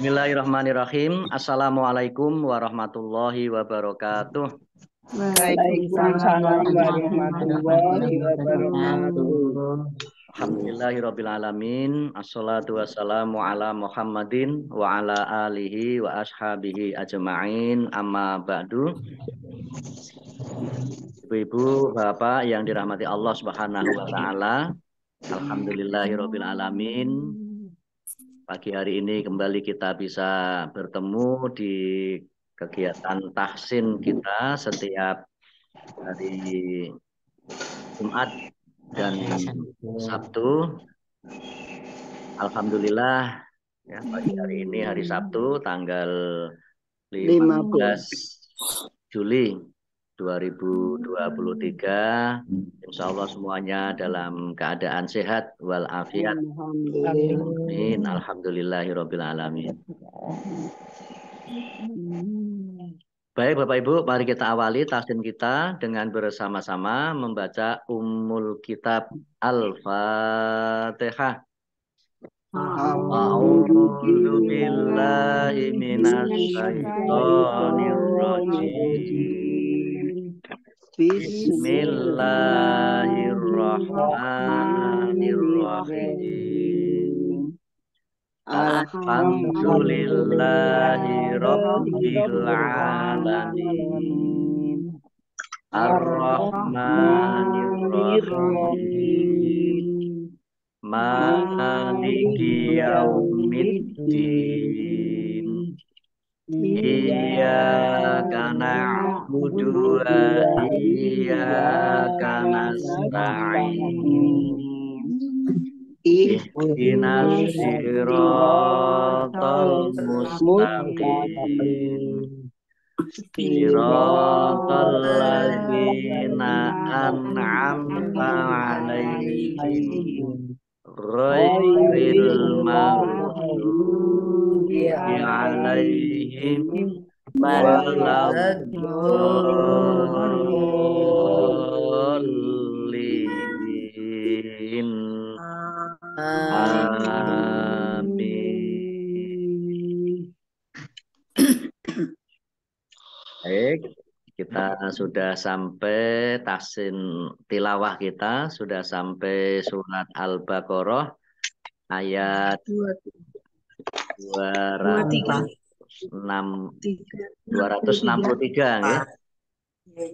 Bismillahirrahmanirrahim. Assalamualaikum warahmatullahi wabarakatuh. Waalaikumsalam warahmatullahi wabarakatuh. Alhamdulillahirrabbilalamin. Assalatu wassalamu ala Muhammadin wa ala alihi wa ashabihi ajma'in. Amma ba'du. Ibu-ibu, bapak yang dirahmati Allah Subhanahu wa taala. Alhamdulillahirrabbilalamin. Pagi hari ini kembali kita bisa bertemu di kegiatan tahsin kita setiap hari Jumat dan Sabtu. Alhamdulillah ya, pagi hari ini hari Sabtu tanggal 15 Juli 2023. Insya Allah semuanya dalam keadaan sehat walafiat. Amin. Alhamdulillahirabbil alamin. Baik Bapak Ibu, mari kita awali tahsin kita dengan bersama-sama membaca Ummul Kitab Al-Fatihah. A'udzu billahi minasy syaithanir rajim. Bismillahirrahmanirrahim. Alhamdulillahi rabbil alamin. Ar-Rahmanir Rahim. Maliki yaumiddin. Iyyaka na'budu wa iyyaka nasta'in. Ihdinas siratal mustaqim. Siratal ladzina an'amta 'alaihim ghairil maghdubi 'alaihim waladdallin. Amin. Baik, kita sudah sampai tahsin tilawah kita, sudah sampai surat Al-Baqarah ayat 263 ya.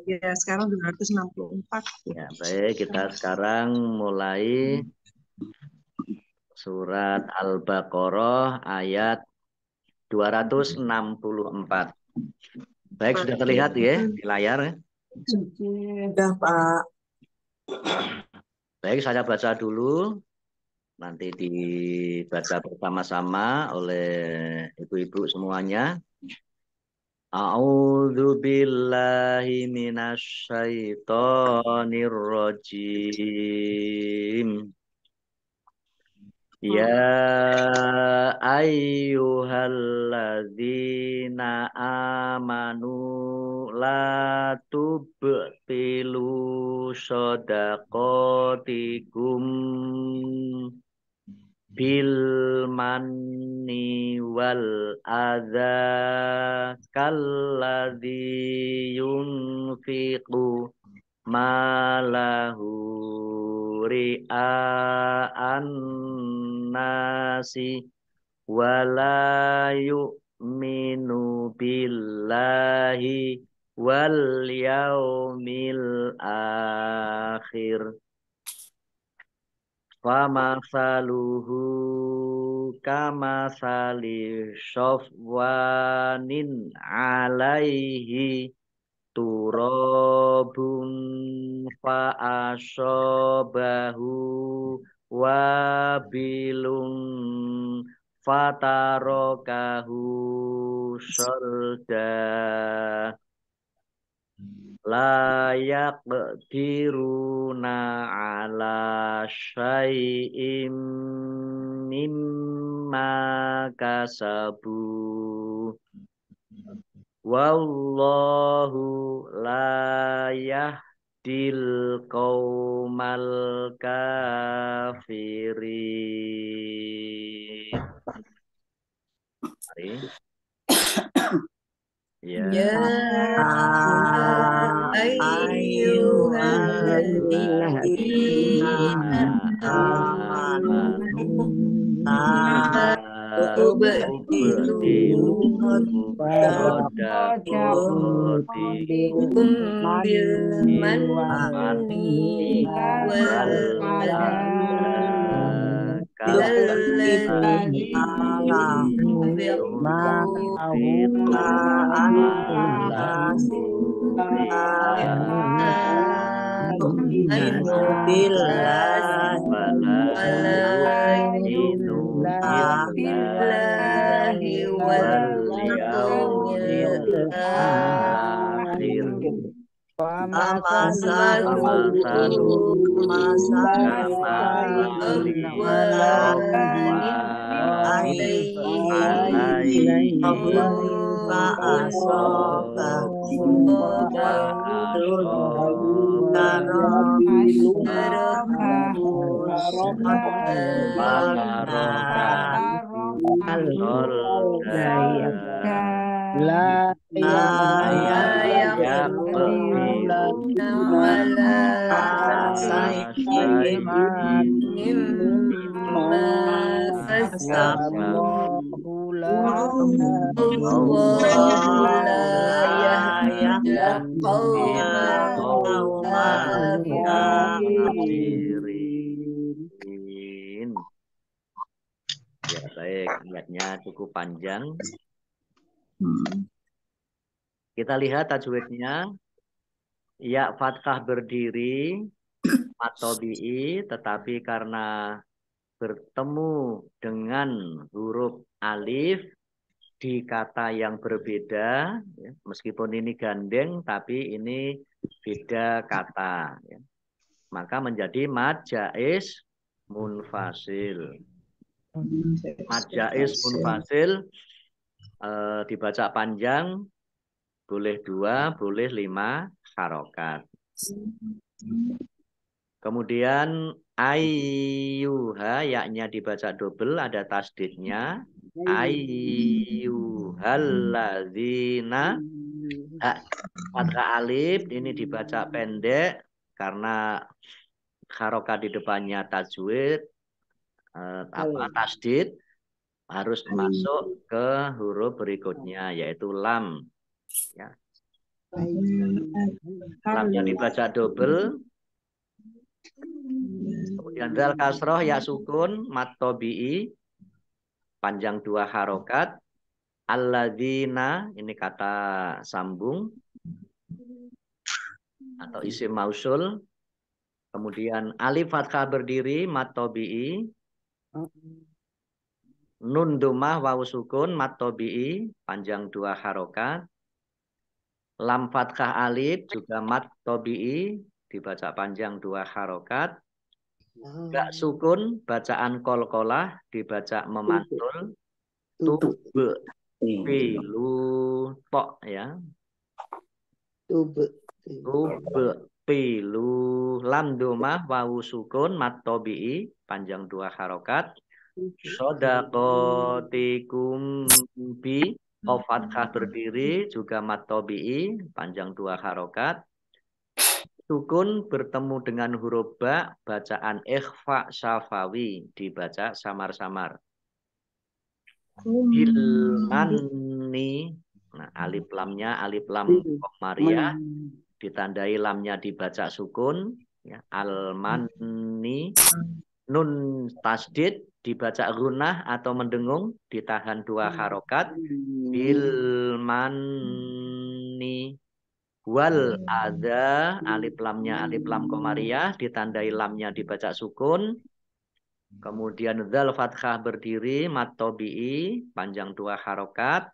Ya, sekarang 264. Ya, baik, kita sekarang mulai surat Al-Baqarah ayat 264. Baik, sudah terlihat ya di layar ya? Sudah, Pak. Baik, saya baca dulu. Nanti dibaca bersama-sama oleh ibu-ibu semuanya. A'udzu billahi minasyaitonir rajim. Ya ayyuhalladzina amanu la tubtilu shadaqatikum bil manni wal adza kalladzi yunfiqu malahu ria'an nasi wala yu'minu billahi wal yaumil akhir. Famasaluhu kamasali sofwanin alaihi turabun fa'asobahu wabilun fatarokahu solda. La yaqdiruna ala syai'im mimma kasabu. Wallahu la yahdil qaumal kafirin. Mari. Ya. ayyuhalladzina amanu tubtilu Shadaqatikum bil manni wal Ya, baik, ayatnya cukup panjang. Kita lihat tajwidnya. Ya fathah berdiri matobi'i, tetapi karena bertemu dengan huruf alif di kata yang berbeda, ya, meskipun ini gandeng, tapi ini beda kata, ya, maka menjadi mad jaiz munfasil. Mad jaiz munfasil dibaca panjang, boleh 2, boleh 5 harokat. Kemudian ayyuha, yaknya dibaca double, ada tasdidnya. Ayyuhalladzina, fathah alif ini dibaca pendek karena harokat di depannya tajwid, tasdid harus masuk ke huruf berikutnya, yaitu lam. Ya. Lamnya dibaca double. Kemudian dal kasroh ya sukun mat tobi'i panjang 2 harokat. Alladzina ini kata sambung atau isim mausul. Kemudian alif fathah berdiri mat tobi'i. Nun domah wawu sukun mat tobi'i panjang 2 harokat. Lam fathah alif juga mat tobi'i dibaca panjang 2 harokat. Gak sukun bacaan kolkolah dibaca memantul. Tube pilu tok ya. Tube pilu lam domah wawu sukun mat tobi'i panjang 2 harokat. Shadaqatikum bi fathah berdiri juga mat tobi'i panjang 2 harokat. Sukun bertemu dengan huruf ba, bacaan ikhfa syafawi dibaca samar-samar. Ilmanni, nah alif lamnya alif lam komariah, ditandai lamnya dibaca sukun, ya, almanni. Nun tasdid dibaca gunnah atau mendengung, ditahan 2 harokat. Ilmanni. Wal ada alif lamnya alif lam komariah, ditandai lamnya dibaca sukun. Kemudian dzal fathah berdiri mat tobi'i panjang 2 harokat.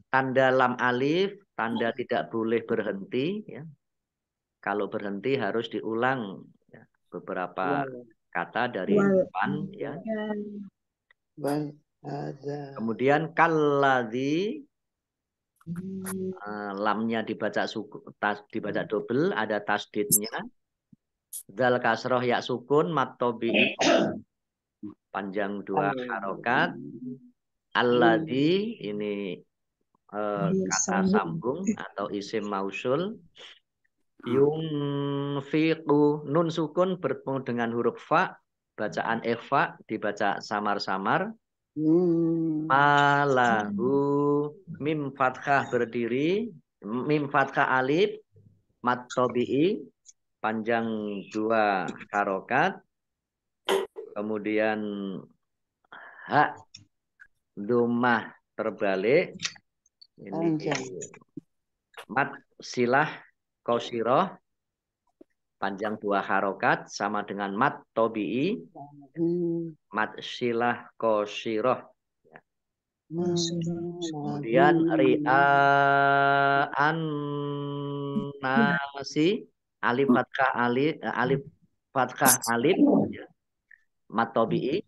Tanda lam alif, tanda tidak boleh berhenti, ya. Kalau berhenti harus diulang, ya, beberapa kata dari depan, ya. Kemudian kalladzi, lamnya dibaca dibaca double, ada tasdidnya. Dzal kasroh ya sukun mat tobi'i panjang 2 harokat. Alladzi ini kata Sambung. sambung atau isim mausul. Yunfiqu, nun sukun bertemu dengan huruf fa, bacaan ikhfa dibaca samar-samar. Malahu, mim fathah berdiri, mim fathah alif, mat tobi'i, panjang 2 harokat, kemudian hak domah terbalik, ini mat silah qasiroh, panjang 2 harokat sama dengan mat tobi'i, mat silah qasiroh. Kemudian ri'an nasi, alif fathah alif ya, mat tobi'i.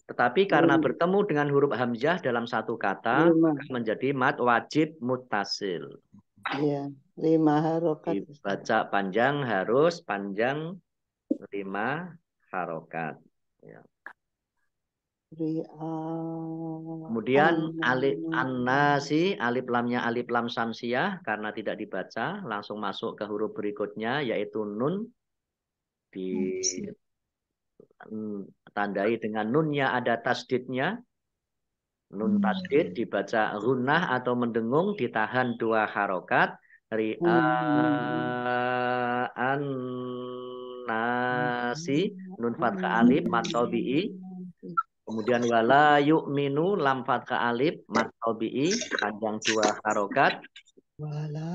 Tetapi karena bertemu dengan huruf hamzah dalam satu kata maka menjadi mat wajib muttasil. Iya, 5 harokat. Dibaca panjang harus panjang 5 harokat. Ya. Kemudian alif an-nasi, alif lamnya alif lam samsiah karena tidak dibaca langsung masuk ke huruf berikutnya yaitu nun, ditandai dengan nunnya ada tasdidnya. Nun tasdid dibaca gunnah atau mendengung ditahan 2 harokat. Ri'an nasi, nun fathah alif mat tobi'i. Kemudian wala yu'minu lam fathah alif mat tobi'i panjang 2 harokat.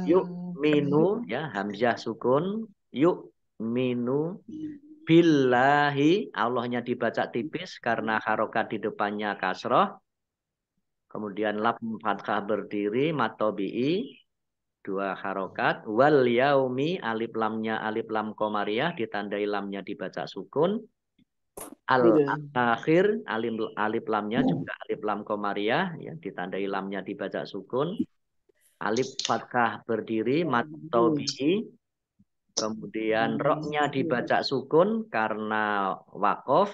Yu'minu ya hamzah sukun, yu'minu billahi, Allahnya dibaca tipis karena harokat di depannya kasroh. Kemudian lam fathah berdiri mat tobi'i 2 harokat. Wal yaumi, alif lamnya alif lam komariah ditandai lamnya dibaca sukun. Al-akhir, alif lamnya juga alif lam komariah ya ditandai lamnya dibaca sukun. Alif fathah berdiri mat tobi'i. Kemudian roknya dibaca sukun karena wakof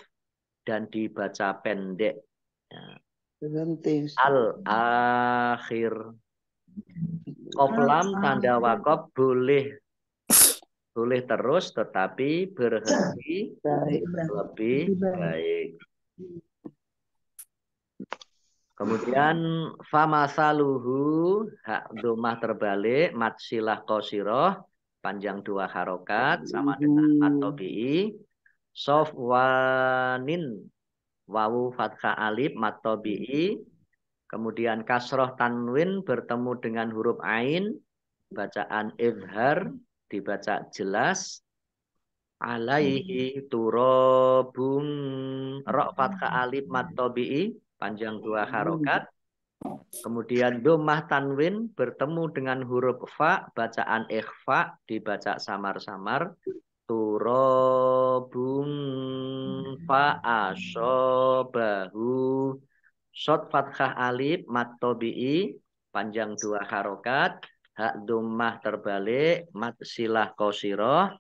dan dibaca pendek. Ya. Al-akhir. Qaf lam tanda wakof boleh terus tetapi berhenti lebih baik. Kemudian famasaluhu, hak domah terbalik mat silah qasiroh panjang 2 harokat sama dengan mat tobi'i. Sofwanin, wawu fathah alif mat tobi'i. Kemudian kasroh tanwin bertemu dengan huruf ain, bacaan izhar dibaca jelas. Alaihi turobun, rok fathah alif mat tobi'i panjang 2 harokat. Kemudian domah tanwin bertemu dengan huruf fa, bacaan ikhfa dibaca samar-samar. Turobun fa asobahu. Shot fathah alif mat tobi'i panjang 2 harokat. Hak domah terbalik mat silah qasiroh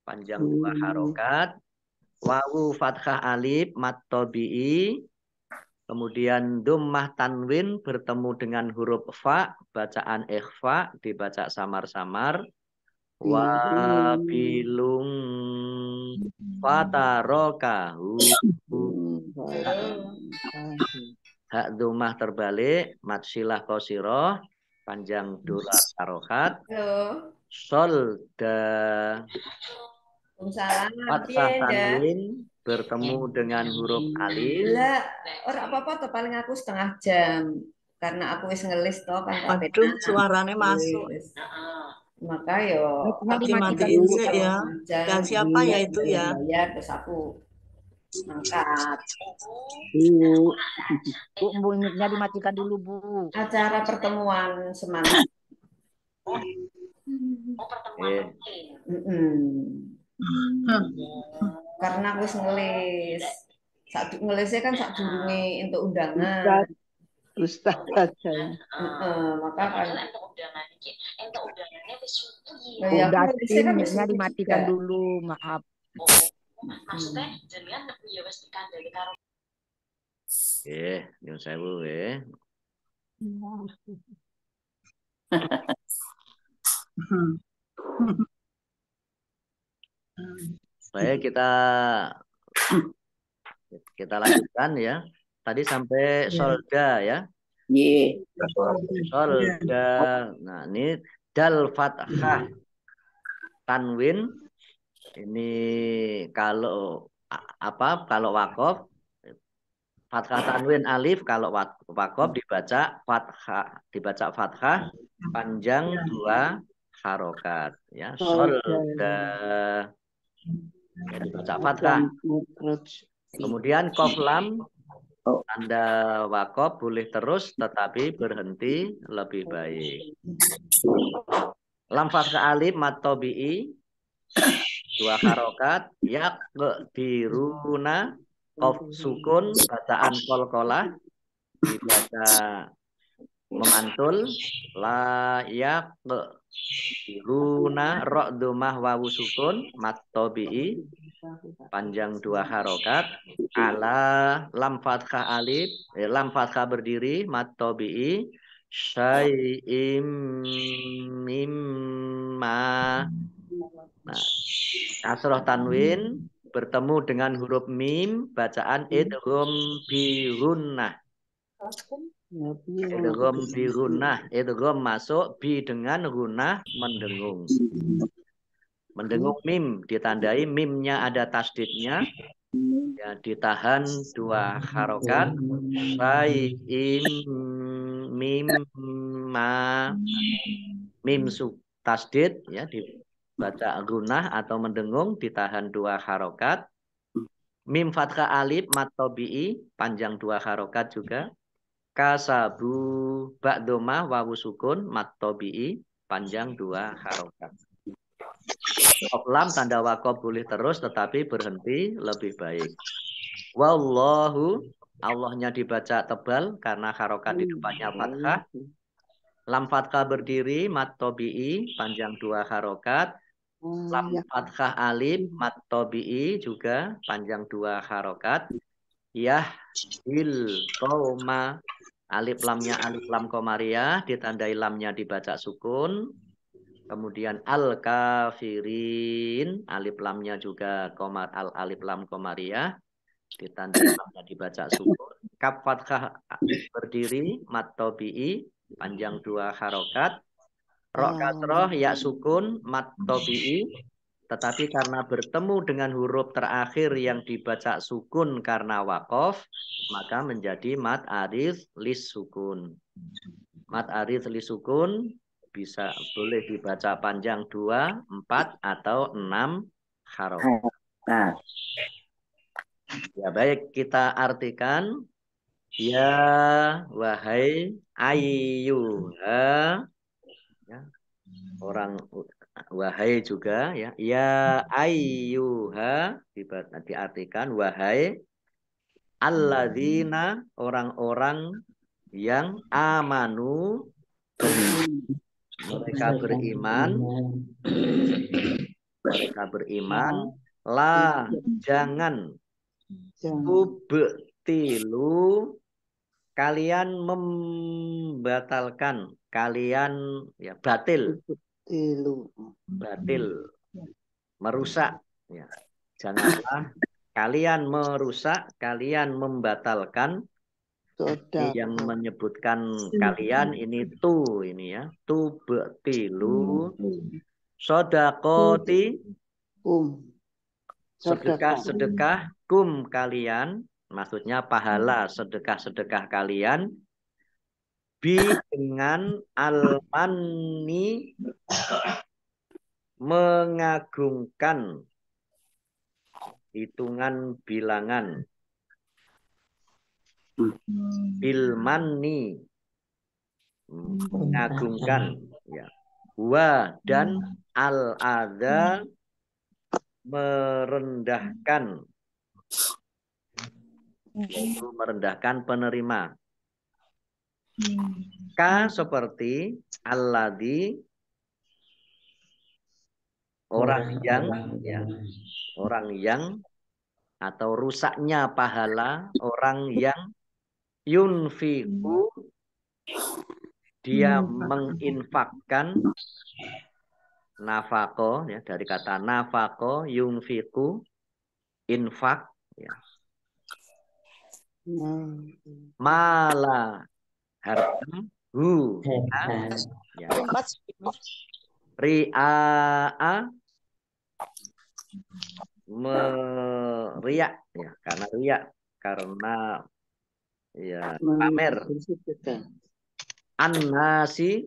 panjang 2 harokat. Wawu fathah alif mat tobi'i. Kemudian domah tanwin bertemu dengan huruf fa, bacaan ikhfa dibaca samar-samar. Wabilung fatarokahu. Hak domah terbalik mat silah qasiroh panjang 2 harokat. Solda fathah tanwin bertemu dengan huruf alif. Lah, ora apa-apa to paling aku setengah jam. Karena aku wis ngelis to kan tak Waduh, suaranya masuk. Maka yo Mati-matiin sih ya. Dan siapa ya itu ya? Bayar terus aku angkat. Bu, mic-nya dimatikan dulu, Bu. Acara pertemuan semangat. Karena aku ngelis. Saat ngelisnya kan saat durunge untuk undangan. Ustaz aja. Maka kan Udah mic-nya dimatikan dulu, maaf. Maksudnya jenengan ya wis dikandani karo Nyun sewu nggih. Baik, kita lanjutkan ya. Tadi sampai solda ya. Ye. Solda. Nah, ini dal fathah tanwin. Ini kalau kalau wakof fathah tanwin alif, kalau wakof dibaca fathah panjang 2 harokat ya. Solda ya, dibaca fathah. Kemudian kof lam tanda wakof boleh terus tetapi berhenti lebih baik. Lam fathah alif mat tabi'i 2 harokat. Yakdiruna kof sukun bacaan kolkolah dibaca memantul. La yakdiruna ro domah wawu sukun mat tabi'i panjang 2 harokat. Ala lam fathah alif lam fathah berdiri mat tabi'i syai'im mimma. Nah, kasroh tanwin bertemu dengan huruf mim bacaan idgham bi gunnah. Idgham bi gunnah, idgham masuk bi dengan gunnah mendengung. Mendengung mim ditandai mimnya ada tasdidnya. Ya, ditahan 2 harokat. Syai'im mimma. Mim tasdid ya dibaca gunah atau mendengung ditahan 2 harokat. Mim fathah alif mat tabi'i panjang 2 harokat juga. Kasabu ba'doma wawu sukun mat tabi'i panjang 2 harokat. Lam tanda wakof boleh terus tetapi berhenti lebih baik. Wallahu Allahnya dibaca tebal karena harokat di depannya fathah. Lam fathah berdiri mat tabi'i panjang 2 harokat. Lam fathah alif mat tabi'i juga panjang 2 harokat. Yahdil qauma alif lamnya alif lam komariah ditandai lamnya dibaca sukun. Kemudian al kafirin alif lamnya juga alif lam komariah ditandai lamnya dibaca sukun. Kaf fathah berdiri mat tabi'i panjang 2 harokat. Ro kasroh ya sukun mat tabi'i tetapi karena bertemu dengan huruf terakhir yang dibaca sukun karena wakof maka menjadi mat arif lis sukun. Mat arif lis sukun boleh dibaca panjang 2, 4 atau 6 harokat. Nah. Ya baik, kita artikan. Ya wahai ayyuha ya, orang wahai juga ya. Ya ayyuha diartikan wahai alladzina orang-orang yang amanu mereka beriman la jangan tubtilu kalian membatalkan kalian ya batil merusak ya. Janganlah kalian merusak kalian membatalkan. Yang menyebutkan kalian ini ya tubtilu sodakoti sedekah kum kalian maksudnya pahala sedekah kalian dengan al-manni mengagungkan hitungan bilangan bilmanni mengagungkan ya. Wa dan al-adha merendahkan yaitu merendahkan penerima. Ka seperti alladhi orang yang atau rusaknya pahala orang yang Yunfiku, dia menginfakkan. Nafako, ya, dari kata nafako, yunfiku, infak, ya. Mala, harta, ya. Ria'a, meriak, ya, karena riak, karena ya pamer. An-nasi,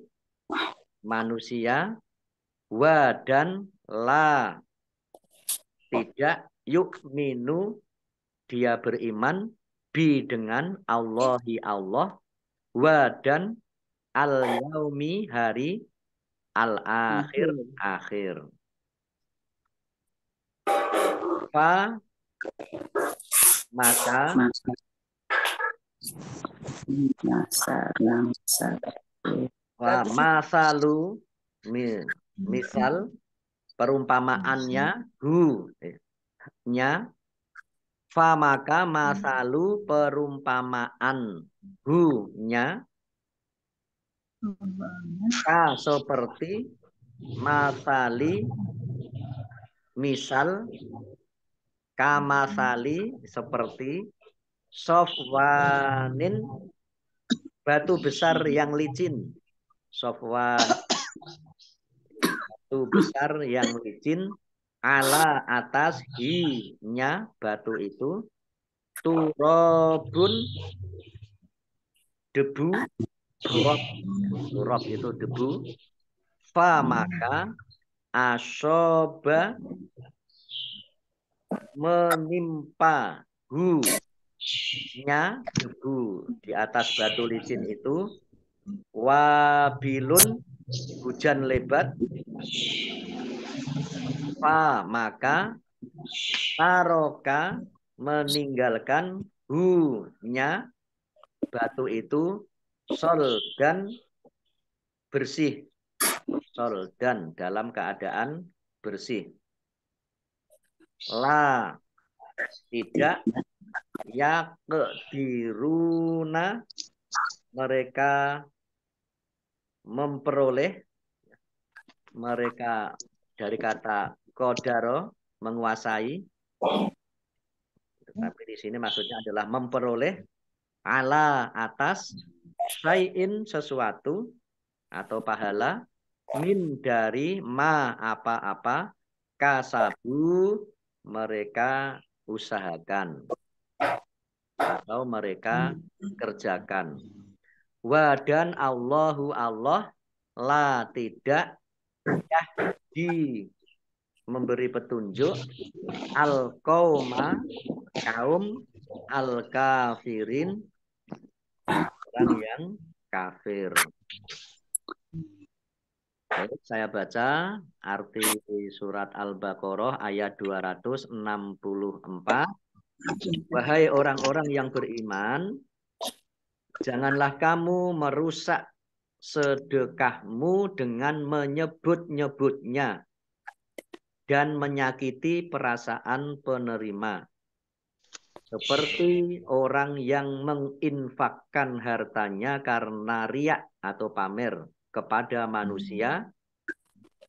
manusia, wa dan la, tidak, yukminu, dia beriman, bi dengan Allahi Allah, wa dan al-yaumi, hari al-akhir, akhir. Fa, maka wa masalu, misal perumpamaannya, nya, fa maka masalu perumpamaan, nya, ka seperti, masali, misal, kamasali seperti, sofwanin, batu besar yang licin. Sofwan, batu besar yang licin, ala atas, hi-nya batu itu, turobun, debu, turab itu debu, fa maka asoba, menimpa, nya debu di atas batu licin itu, wabilun, hujan lebat, fa maka taroka, meninggalkan, nya batu itu, sol dan bersih, sol dan dalam keadaan bersih. La, tidak, yaqdiruna, mereka memperoleh, mereka dari kata qadaro, menguasai, tapi di sini maksudnya adalah memperoleh, ala atas, syai'in sesuatu atau pahala, min dari ma apa-apa, kasabu mereka usahakan atau mereka kerjakan. Wa dan Allahu Allah, la tidak, yahdi memberi petunjuk, al qauma kaum, al kafirin orang yang kafir. Baik, saya baca arti surat Al-Baqarah ayat 264. Wahai orang-orang yang beriman, janganlah kamu merusak sedekahmu dengan menyebut-nyebutnya dan menyakiti perasaan penerima. Seperti orang yang menginfakkan hartanya karena riak atau pamer kepada manusia,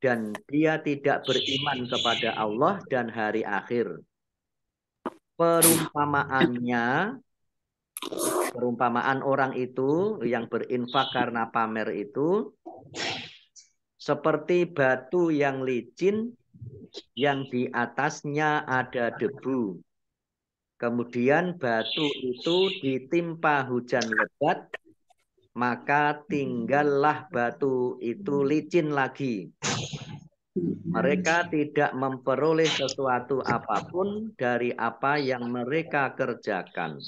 dan dia tidak beriman kepada Allah dan hari akhir. Perumpamaan orang itu yang berinfak karena pamer itu seperti batu yang licin yang di atasnya ada debu. Kemudian batu itu ditimpa hujan lebat, maka tinggallah batu itu licin lagi. Mereka tidak memperoleh sesuatu apapun dari apa yang mereka kerjakan.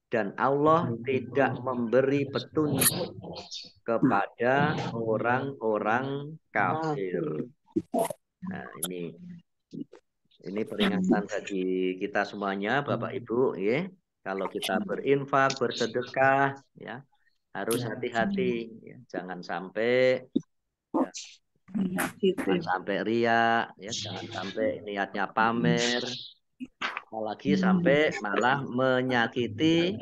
Dan Allah tidak memberi petunjuk kepada orang-orang kafir. Nah, ini peringatan bagi kita semuanya, Bapak Ibu, ya. Kalau kita berinfak, bersedekah, ya, harus hati-hati, ya. Jangan sampai ria, ya, jangan sampai niatnya pamer, apalagi sampai malah menyakiti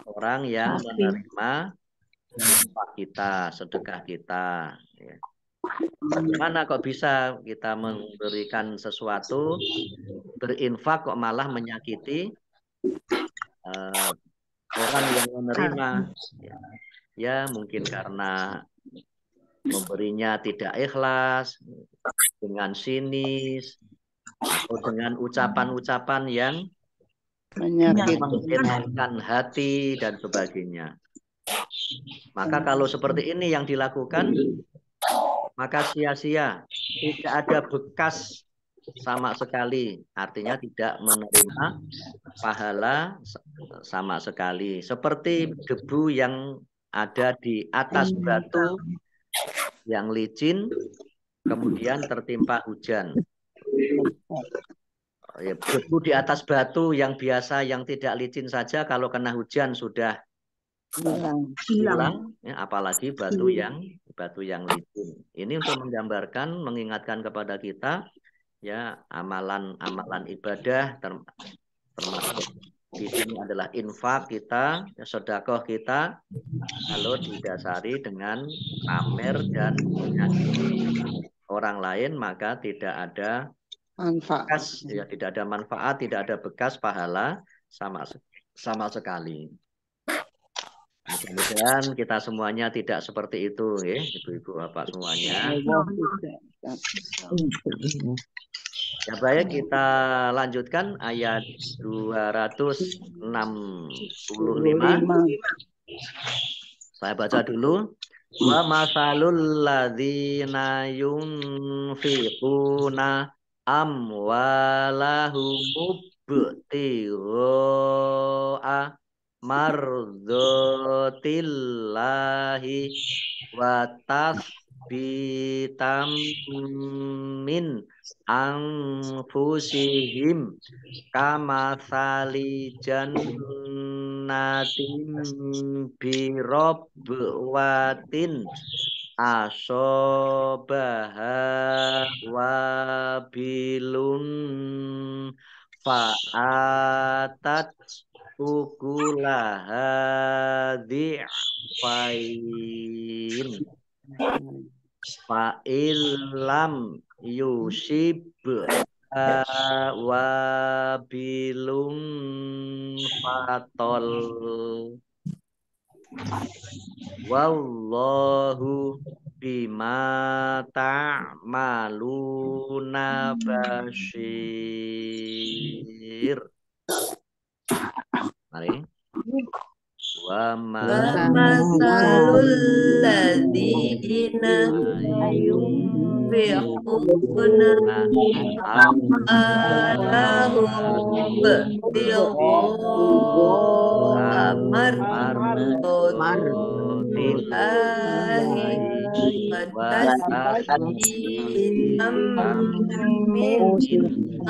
orang yang menerima infak kita, sedekah kita. Ya. Bagaimana kok bisa kita memberikan sesuatu, berinfak kok malah menyakiti orang yang menerima? Ya, mungkin karena memberinya tidak ikhlas, dengan sinis, atau dengan ucapan-ucapan yang menyakitkan hati dan sebagainya. Maka kalau seperti ini yang dilakukan, maka sia-sia, tidak ada bekas sama sekali, artinya tidak menerima pahala sama sekali. Seperti debu yang ada di atas batu yang licin, kemudian tertimpa hujan. Ya, debu di atas batu yang biasa, yang tidak licin saja, kalau kena hujan sudah hilang, ya, apalagi batu yang licin. Ini untuk menggambarkan, mengingatkan kepada kita, ya, amalan ibadah termasuk di sini adalah infak kita, ya, sedekah kita, kalau didasari dengan pamer dan menyakiti orang lain, maka tidak ada bekas, ya, tidak ada manfaat, tidak ada bekas pahala sama sekali. Mudah-mudahan kita semuanya tidak seperti itu, ya, ibu-ibu bapak semuanya. Ya, baik, kita lanjutkan ayat 265. Saya baca dulu. Wa masalul ladzina yunfiquna amwalahum ibtigha'a mardhatillahi wa tasbitam min anfusihim kamathali jannatin birobwatin asobaha wabilun fa'atat ukulaha di'fain fa'ilam yusib wabilun fatol wallahu bima ta'maluna basyir. Mari. Wa masalul ladzina yunfiquna amwalahum ibtigha'a mardhatillahi wa tasbitam min anfusihim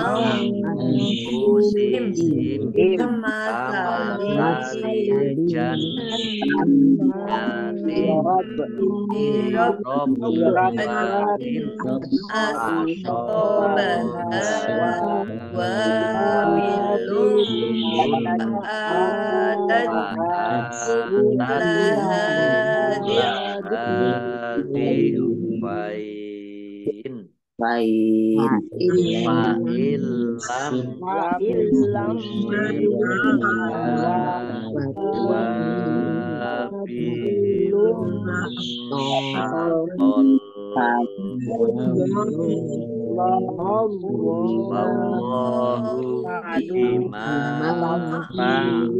kamathali jannatin birobwatin asobaha wabilun fa'atat ukulaha di'fain fa'ilam wabilun fatol wallahu bima ta'maluna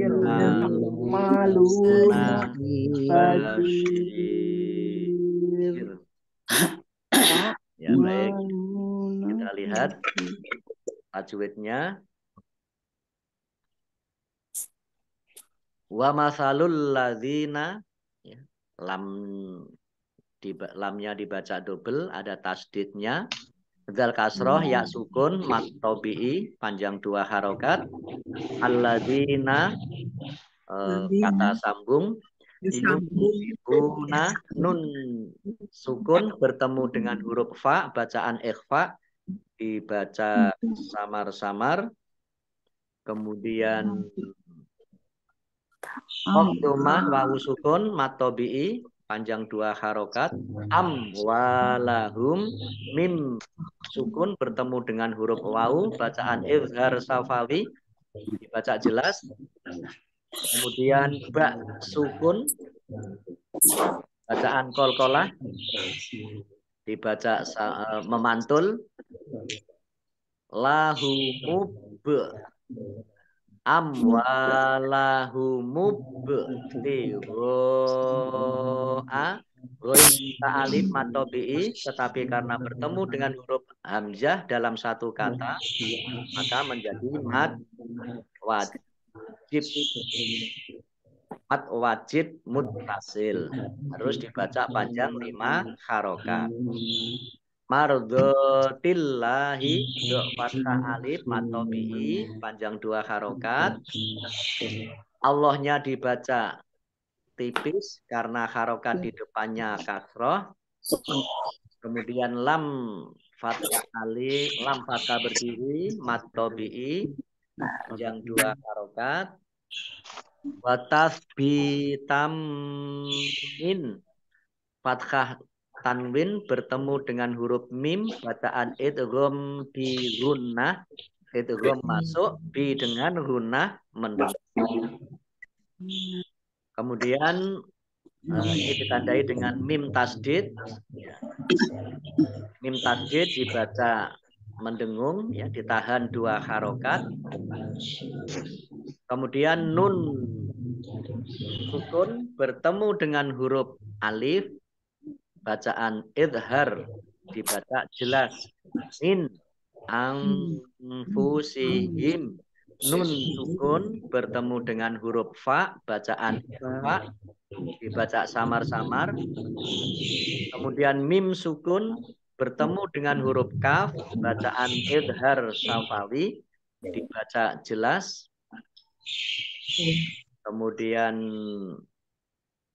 basyir. Ya, baik, kita lihat tajwidnya. Wa masalul ladzina, ya, lamnya dibaca double, ada tasdidnya. Dzal kasroh, ya sukun, mat tobi'i, panjang 2 harokat. Alladzina, kata sambung. Yunfiquna, nun sukun bertemu dengan huruf fa, bacaan ikhfa, dibaca samar-samar. Kemudian Domah wawu sukun matobi'i panjang 2 harokat. Amwalahum mim sukun bertemu dengan huruf wawu bacaan izhar safawi dibaca jelas. Kemudian ba sukun bacaan kolkolah dibaca memantul. Lahumub amwalahumub goin ta'alif matobi'i, tetapi karena bertemu dengan huruf hamzah dalam satu kata maka menjadi mad wajib muttasil, harus dibaca panjang 5 harokat. Mardotillahi fathah alif matobi'i panjang 2 harokat. Allahnya dibaca tipis karena harokat di depannya kasroh. Kemudian lam fathah alif, lam fathah berdiri matobi'i panjang 2 harokat. Watasbitamin fathah tanwin bertemu dengan huruf mim bacaan idgham bi gunnah, idgham masuk bi dengan gunnah mendengung. Kemudian ini ditandai dengan mim tasdid. Mim tasdid dibaca mendengung ya, ditahan 2 harokat. Kemudian nun sukun bertemu dengan huruf alif bacaan idhar dibaca jelas. Min anfusihim nun sukun bertemu dengan huruf fa bacaan fa dibaca samar-samar. Kemudian mim sukun bertemu dengan huruf kaf bacaan idhar safawi dibaca jelas. Kemudian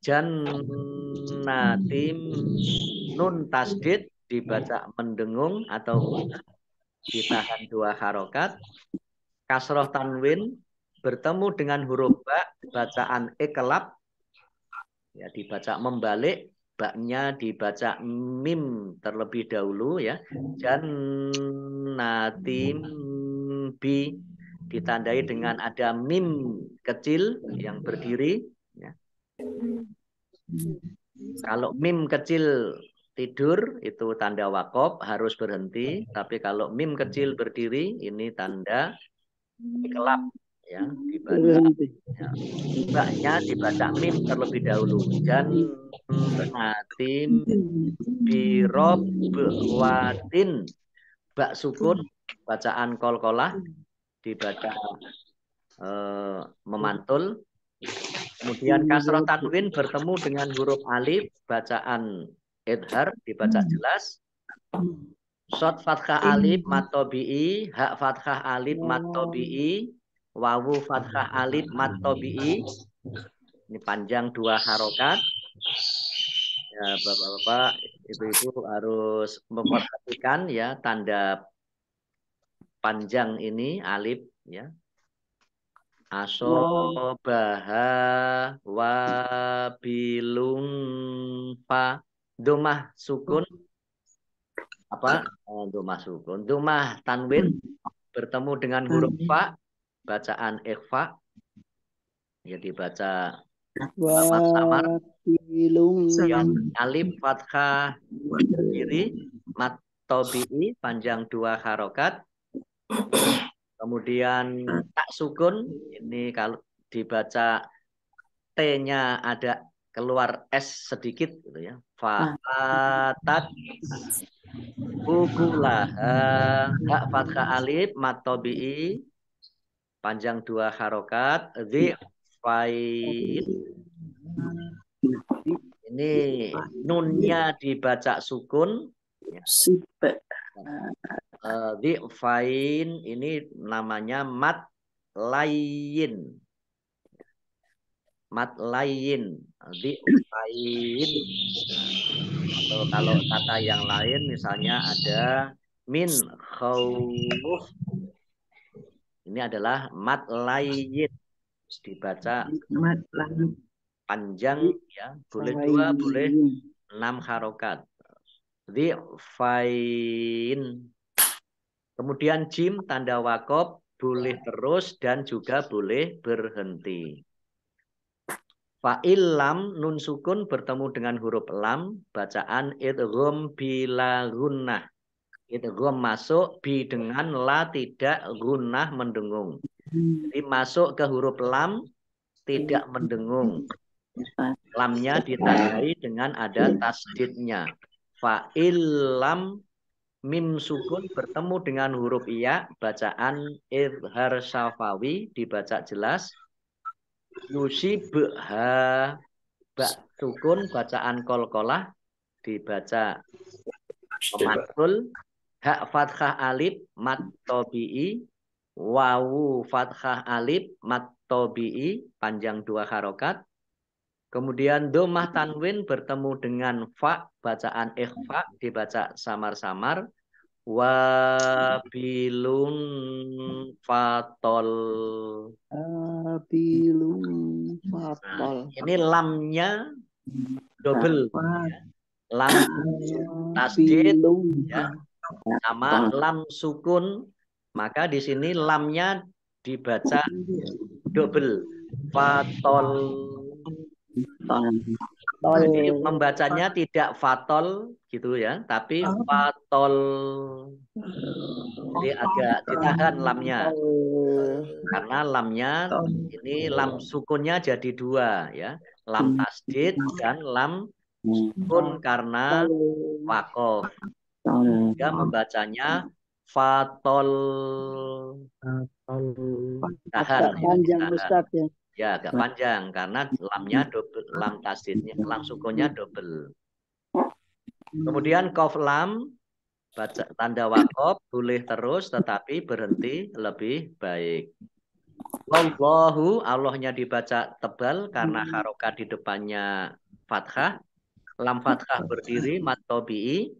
jannatim nun tasdid dibaca mendengung atau ditahan 2 harokat. Kasroh tanwin bertemu dengan huruf ba bacaan iklab ya, dibaca membalik, baknya dibaca mim terlebih dahulu ya. Jannatim bi ditandai dengan ada mim kecil yang berdiri ya. Kalau mim kecil tidur itu tanda wakof, harus berhenti. Tapi kalau mim kecil berdiri ini tanda iklab ya, dibaca ya. Baknya dibaca mim terlebih dahulu. Jannatim birobwatin, bak sukun bacaan kolkolah dibaca memantul. Kemudian kasroh tanwin bertemu dengan huruf alif bacaan idhar dibaca jelas. Shod fathah alif matobi'i, hak fathah alif matobi'i, wawu fathah alif matobi'i. Ini panjang 2 harokat. Ya, bapak-bapak, ibu-ibu harus memperhatikan ya tanda panjang ini alif ya. Asobaha wabilun fa, domah sukun apa? Domah sukun, domah tanwin bertemu dengan huruf fa bacaan ikhfa ya, dibaca samar-samar. Yang alif fathah berdiri mat tobi'i panjang 2 harokat. Kemudian tak sukun ini kalau dibaca T-nya ada keluar S sedikit gitu ya. Fatat ukulaha, hak fathah alif matobi'i panjang 2 harokat. Dhi'fain ini nunnya dibaca sukun. Dhi'fain ini namanya mat layin. Mat layin. Dhi'fain. Atau kalau kata yang lain misalnya ada min khawuf. Ini adalah mat layin. dibaca Lalu panjang ya, boleh 2, boleh 6 harokat. Jadi fain. Kemudian jim tanda wakof boleh terus dan juga boleh berhenti. Fa'il lam nun sukun bertemu dengan huruf lam, bacaan idgham bila gunnah. Idgham masuk bi dengan la tidak gunnah mendengung. Jadi masuk ke huruf lam tidak mendengung. Lamnya ditandai dengan ada tasdidnya. Fa'il lam mim sukun bertemu dengan huruf iya, bacaan idhar syafawi dibaca jelas. Yusibha ba sukun bacaan kolkolah dibaca pematul. Hak fathah alif mat tobi'i, wawu fathah alif mat tobi'i panjang 2 harokat. Kemudian domah tanwin bertemu dengan fa bacaan ikhfa dibaca samar-samar. Wabilun fatol. Abilun fatol. Ini lamnya double. Ya. Lam tasdid ya, sama lam sukun. Maka di sini lamnya dibaca double. Fatol. Jadi membacanya tidak fatol gitu ya, tapi fatol. Jadi agak ditahan lamnya. Karena lamnya ini lam sukunnya jadi 2 ya. Lam tasdid dan lam sukun karena wakof. Dia membacanya fatol. Tahan Agak panjang ditahan. Ustaz ya. Ya agak panjang karena lamnya double, lam tasdidnya, lam sukunnya double. Kemudian kof lam baca tanda wakof boleh terus tetapi berhenti lebih baik. Wallahu Allahnya dibaca tebal karena harokat di depannya fathah. Lam fathah berdiri mat tobi'i.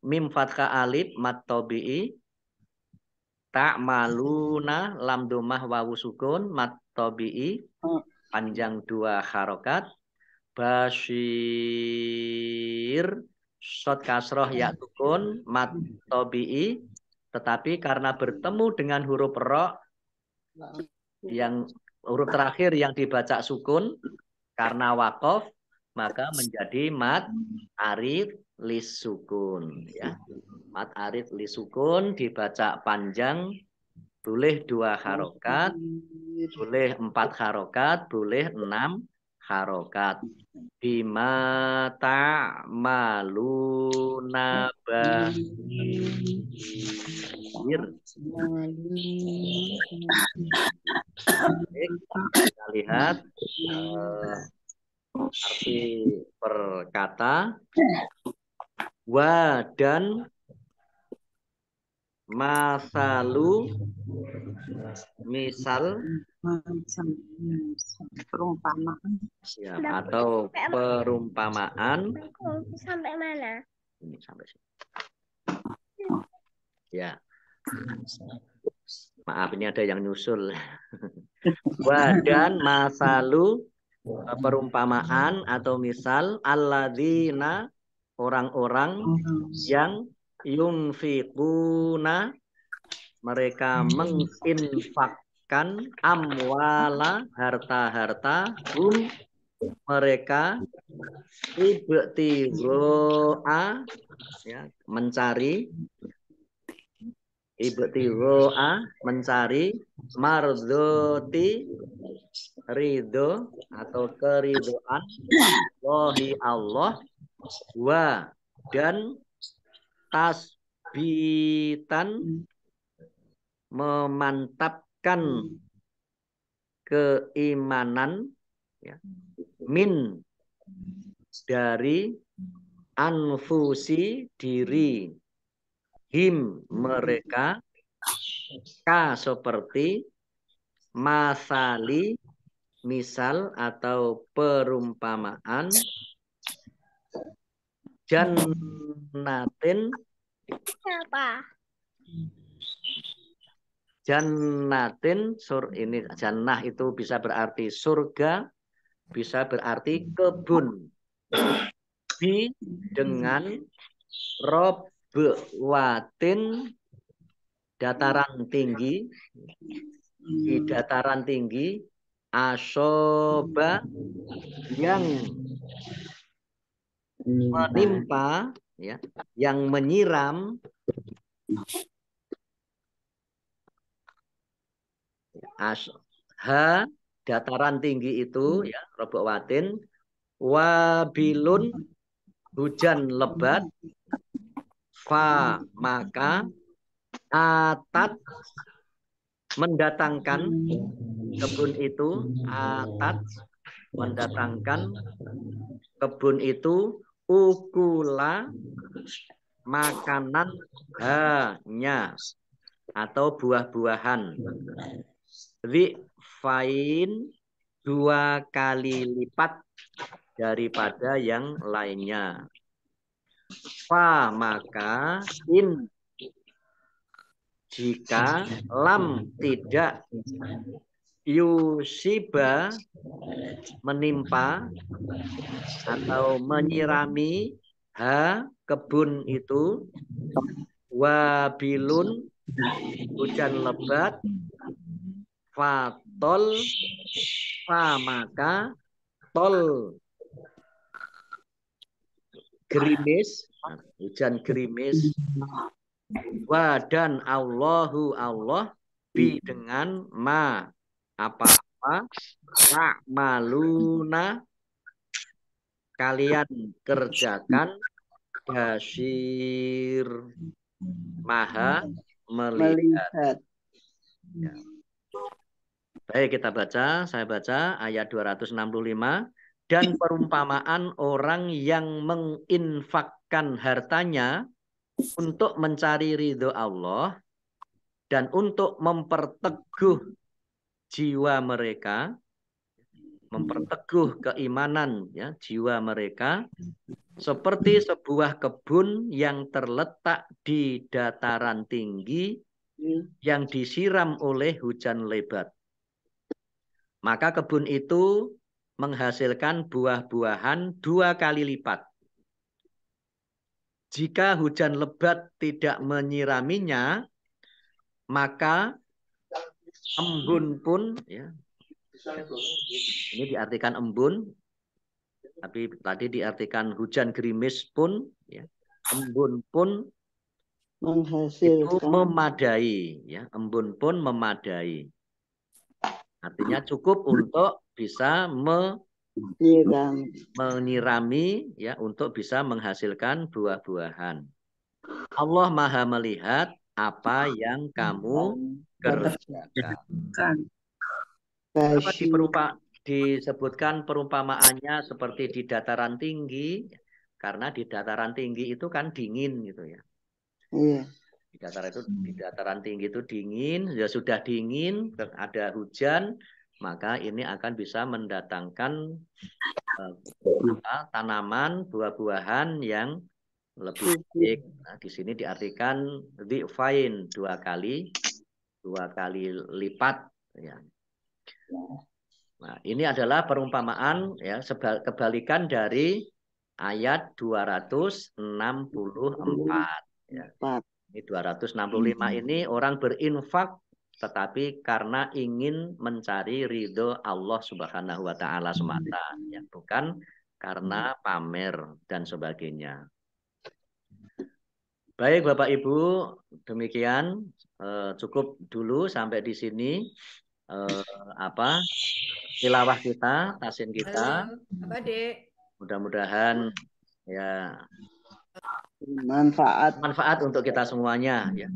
Mim fathah alif mat tobi'i. Ta'maluna lam domah wawu sukun mat tobi'i. Panjang 2 harokat. Basyir shot kasroh ya sukun mat tobi'i. Tetapi karena bertemu dengan huruf ro yang huruf terakhir yang dibaca sukun karena wakof maka menjadi mat arif lis sukun ya. Mat arif lis sukun dibaca panjang boleh 2 harokat, boleh 4 harokat, boleh 6 harokat. Bima ta'maluna basir. Kita lihat arti perkata wa dan masalu misal perumpamaan ya, atau perumpamaan sampai mana? ini sampai sini. Ya. Maaf ini ada yang nyusul. Wa dan masalu perumpamaan atau misal alladzina orang-orang yang yunfiquna mereka menginfakkan amwala harta-harta mereka ibtiroa ya, mencari ibtiroa mencari mardoti ridho atau keridhaan Allahi Allah wa dan tasbitan memantapkan keimanan ya, min dari anfusi diri him mereka ka seperti masali misal atau perumpamaan jannatin Apa? Jannatin, ini jannah itu bisa berarti surga, bisa berarti kebun. Bi dengan robwatin, dataran tinggi, di dataran tinggi, asoba yang menimpa, ya, yang menyiram, dataran tinggi itu, ya, robwatin, wabilun, hujan lebat, fa maka atat mendatangkan kebun itu, atat mendatangkan kebun itu ukula makanan hanya atau buah-buahan, fain 2 kali lipat daripada yang lainnya. Fa maka in jika lam tidak yusiba menimpa atau menyirami kebun itu, wabilun hujan lebat, fatol fa maka tol gerimis, hujan gerimis, dan Allahu Allah bi dengan ma apa-apa ta'maluna kalian kerjakan, basir maha melihat. Ya. Baik, kita baca, saya baca ayat 265. Dan perumpamaan orang yang menginfakkan hartanya untuk mencari ridho Allah dan untuk memperteguh jiwa mereka, memperteguh keimanan, ya, jiwa mereka, seperti sebuah kebun yang terletak di dataran tinggi yang disiram oleh hujan lebat. Maka kebun itu menghasilkan buah-buahan 2 kali lipat. Jika hujan lebat tidak menyiraminya, maka embun pun, ya, ini diartikan embun, tapi tadi diartikan hujan gerimis pun, ya, embun pun itu memadai, ya, embun pun memadai. Artinya cukup untuk bisa menyirami, ya, untuk bisa menghasilkan buah-buahan. Allah Maha melihat apa yang kamu kerjakan. Kenapa disebutkan perumpamaannya seperti di dataran tinggi? Karena di dataran tinggi itu kan dingin gitu, ya. Iya. Di dataran tinggi itu dingin, ya sudah dingin, ada hujan, maka ini akan bisa mendatangkan tanaman, buah-buahan yang lebih baik. Nah, di sini diartikan dhi'fain 2 kali lipat, ya. Nah, ini adalah perumpamaan, ya, kebalikan dari ayat 264, ya. Ini 265 ini orang berinfak tetapi karena ingin mencari ridho Allah Subhanahu wa taala semata, ya, bukan karena pamer dan sebagainya. Baik Bapak Ibu, demikian cukup dulu sampai di sini tilawah kita, tasin kita. Apa, Dek? Mudah-mudahan, ya, manfaat untuk kita semuanya, ya.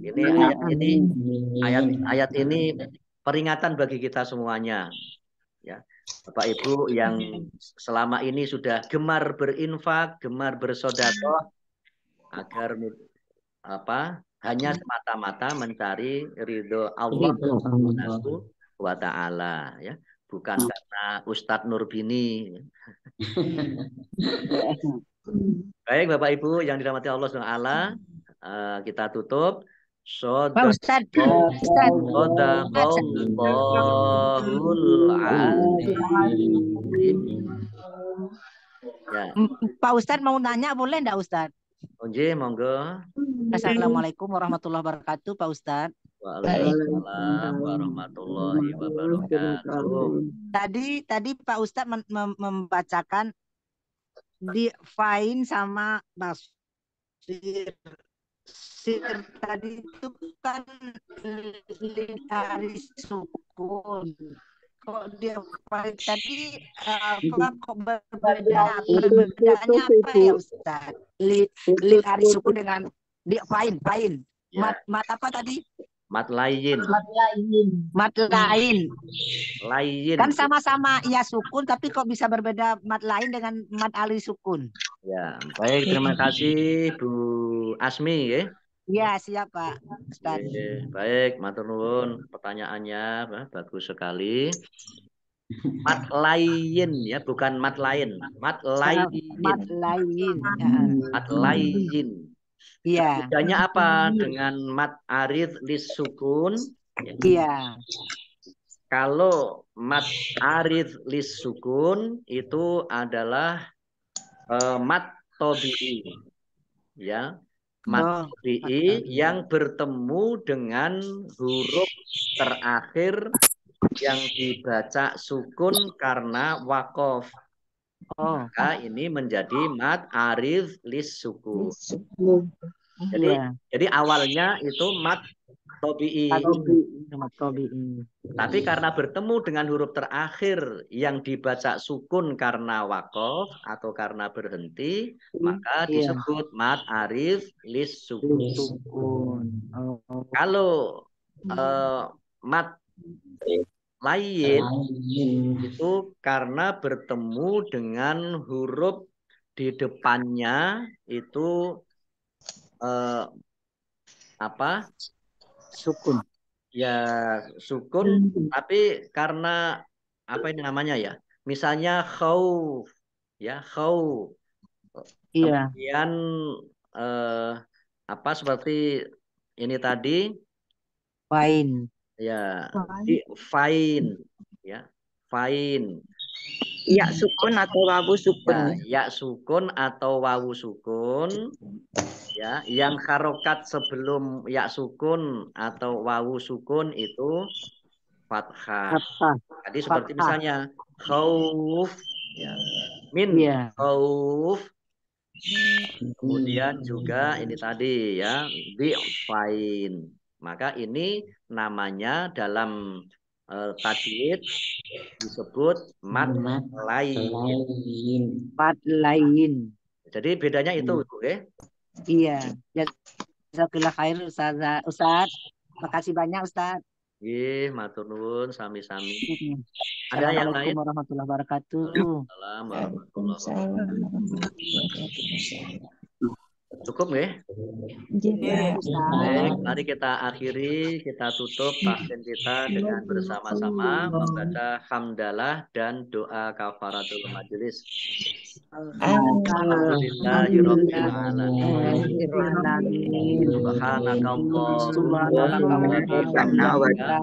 Ayat ini peringatan bagi kita semuanya, ya. Bapak Ibu yang selama ini sudah gemar berinfak, gemar bersedekah agar hanya semata-mata mencari ridho Allah Subhanahu wa taala, ya, bukan karena Ustadz Nurbini. Baik Bapak Ibu yang dirahmati Allah SWT, kita tutup Pak Ustadz, Ustadz, Sadaqallahul azim. Ya, Pak Ustadz mau nanya boleh enggak Ustadz? Onje, monggo. Assalamualaikum warahmatullahi wabarakatuh Pak Ustadz. Waalaikumsalam warahmatullahi wabarakatuh. Tadi Pak Ustadz membacakan di Fain sama Basir. Sir tadi itu kan dari sukun. Kok dia Fain tadi kok perbedaannya apa ya Ustadz? Lil hari sukun dengan di Fain. Ya. Mat apa tadi? Mat lain. Mat lain. Lain. Kan sama-sama ya sukun, tapi kok bisa berbeda mat lain dengan mat ali sukun? Ya, baik, terima kasih Bu Asmi ya. Ya, siap Pak Ustadz. Baik, matur nuwun pertanyaannya bagus sekali. Mat lain ya, bukan mat lain. Mat lain. Mat lain. Mat lain. Iya. Bedanya apa dengan mat arid lis sukun? Iya. Kalau mat arid lis sukun itu adalah mat tobi'i, ya, mat tobi'i yang bertemu dengan huruf terakhir yang dibaca sukun karena wakof. Maka ini menjadi mat arid lis sukun. Jadi awalnya itu mat tobi'i. Tapi karena bertemu dengan huruf terakhir yang dibaca sukun karena wakof atau karena berhenti, maka disebut mat arid lis sukun. Kalau mat lain itu karena bertemu dengan huruf di depannya itu apa? Sukun. Ya, sukun, tapi karena apa ini namanya ya? Misalnya khauf, ya, khauf. Iya. Kemudian apa seperti ini tadi? Fine. Ya, fine, ya, fine. Ya sukun atau wawu sukun. Ya sukun atau wawu sukun. Ya, yang harokat sebelum ya sukun atau wawu sukun itu fathah. Jadi seperti misalnya khauf, ya, min khauf. Kemudian juga ini tadi ya bi'fain. Maka ini namanya dalam tajwid disebut mat lain. Mat lain. Jadi bedanya itu, oke? Iya. Jazakallah khair Ustaz. Makasih banyak Ustaz. Iya, matur nuwun sami-sami. Ada yang Assalamualaikum lain? warahmatullahi wabarakatuh. Assalamualaikum warahmatullahi wabarakatuh. Cukup nggih? Baik, mari kita akhiri, kita tutup tahsin kita dengan bersama-sama membaca hamdalah dan doa kafaratul majelis. Alhamdulillahirabbil alamin. Subhanakallahumma wa bihamdika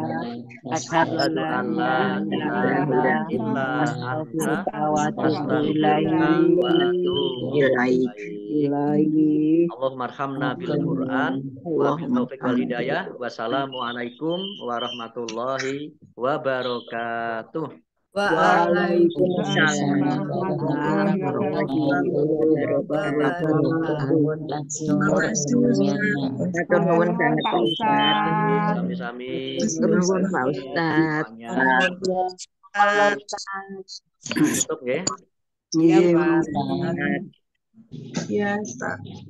asyhadu an la ilaha illa anta astaghfiruka wa atubu ilaik. Allahumma arhamna bil Qur'an wa bil taufiq wal hidayah. Wassalamualaikum warahmatullahi wabarakatuh. Waalaikumsalam warahmatullahi wabarakatuh. Matur nuwun banget Pak Ustadz. Sami-sami. Matur nuwun Pak Ustadz. Tutup nggih. Iya, Pak. Iya, Ustadz.